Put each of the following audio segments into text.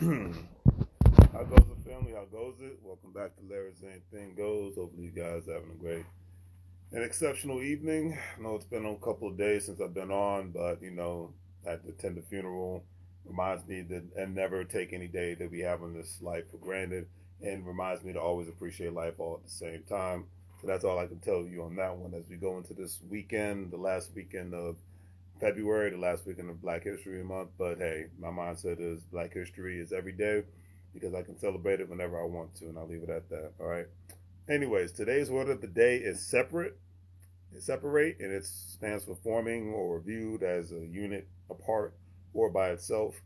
How goes the family? How goes it? Welcome back to LarrysAnythingGoes. Hopefully you guys are having a great and exceptional evening. I know it's been a couple of days since I've been on, but I had to attend the funeral. Reminds me that and never take any day that we have on this life for granted, and reminds me to always appreciate life all at the same time. So that's all I can tell you on that one as we go into this weekend, the last weekend of February, the last weekend of Black History Month. But hey, my mindset is Black History is every day because I can celebrate it whenever I want to, and I'll leave it at that. All right. Anyways, today's word of the day is separate. It's separate, and it stands for forming or viewed as a unit apart or by itself.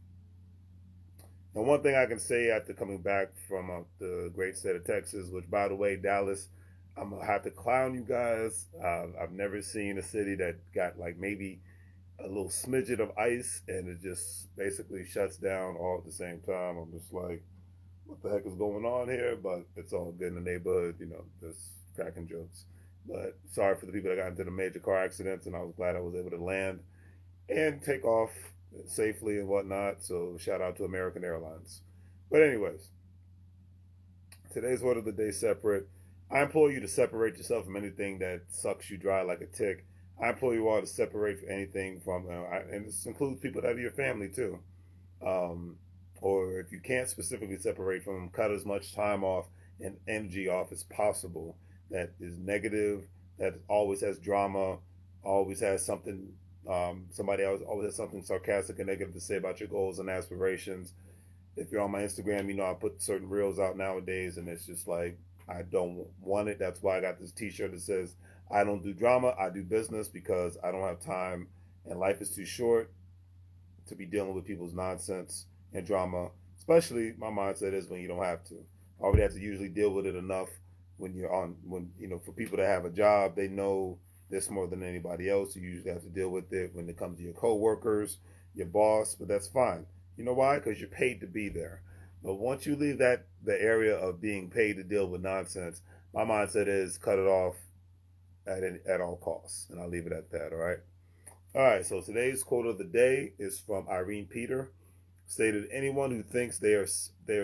And one thing I can say after coming back from the great state of Texas, which, by the way, Dallas, I'm going to have to clown you guys. I've never seen a city that got like maybe a little smidget of ice and it just basically shuts down all at the same time. I'm just like, what the heck is going on here? But it's all good in the neighborhood, just cracking jokes. But sorry for the people that got into the major car accidents, and I was glad I was able to land and take off safely and whatnot. So shout out to American Airlines. But anyways, today's word of the day, separate. I implore you to separate yourself from anything that sucks you dry like a tick. I implore you all to separate from anything from, and this includes people that are your family too. Or if you can't specifically separate from them, cut as much time off and energy off as possible that is negative, that always has drama, always has something, somebody else always has something sarcastic and negative to say about your goals and aspirations. If you're on my Instagram, I put certain reels out nowadays, and it's just like, I don't want it. That's why I got this t-shirt that says, I don't do drama, I do business, because I don't have time and life is too short to be dealing with people's nonsense and drama, especially my mindset is when you don't have to. I already have to usually deal with it enough when for people that have a job, they know this more than anybody else. You usually have to deal with it when it comes to your coworkers, your boss, but that's fine. You know why? Because you're paid to be there. But once you leave the area of being paid to deal with nonsense, my mindset is cut it off at all costs. And I'll leave it at that, all right? All right, so today's quote of the day is from Irene Peter. Stated, anyone who thinks their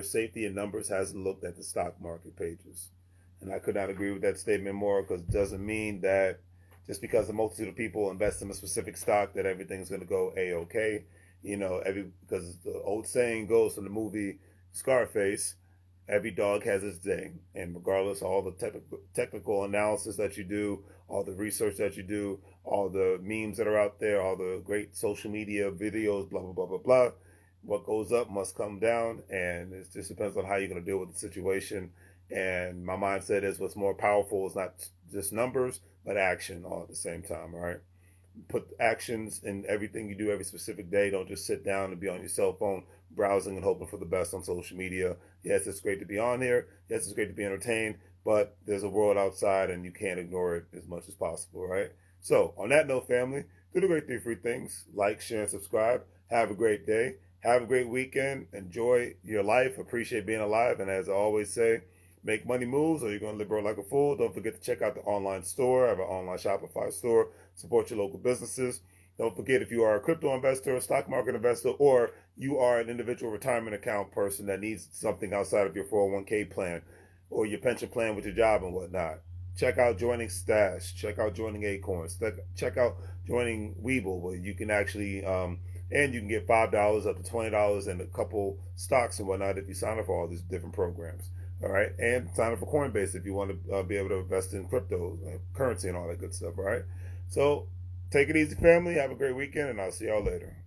safety in numbers hasn't looked at the stock market pages. And I could not agree with that statement more, because it doesn't mean that just because a multitude of people invest in a specific stock that everything's going to go A-OK. Because the old saying goes from the movie Scarface, every dog has its day. And regardless of all the technical analysis that you do, all the research that you do, all the memes that are out there, all the great social media videos, blah, blah, blah, blah, blah, what goes up must come down, and it just depends on how you're going to deal with the situation. And my mindset is what's more powerful is not just numbers, but action all at the same time, all right? Put actions in everything you do every specific day. Don't just sit down and be on your cell phone browsing and hoping for the best on social media. Yes, it's great to be on here. Yes, it's great to be entertained, but there's a world outside and you can't ignore it as much as possible, right? So on that note, family, do the great 3 free things. Like, share, and subscribe. Have a great day. Have a great weekend. Enjoy your life. Appreciate being alive. And as I always say, make money moves or you're going to live broke like a fool. Don't forget to check out the online store. I have an online Shopify store. Support your local businesses. Don't forget, if you are a crypto investor, a stock market investor, or you are an individual retirement account person that needs something outside of your 401k plan or your pension plan with your job and whatnot, check out joining Stash. Check out joining Acorns. Check out joining WEBULL, where you can actually and you can get $5 up to $20 and a couple stocks and whatnot if you sign up for all these different programs. All right, and sign up for Coinbase if you want to be able to invest in crypto, currency, and all that good stuff. All right, so take it easy, family. Have a great weekend, and I'll see y'all later.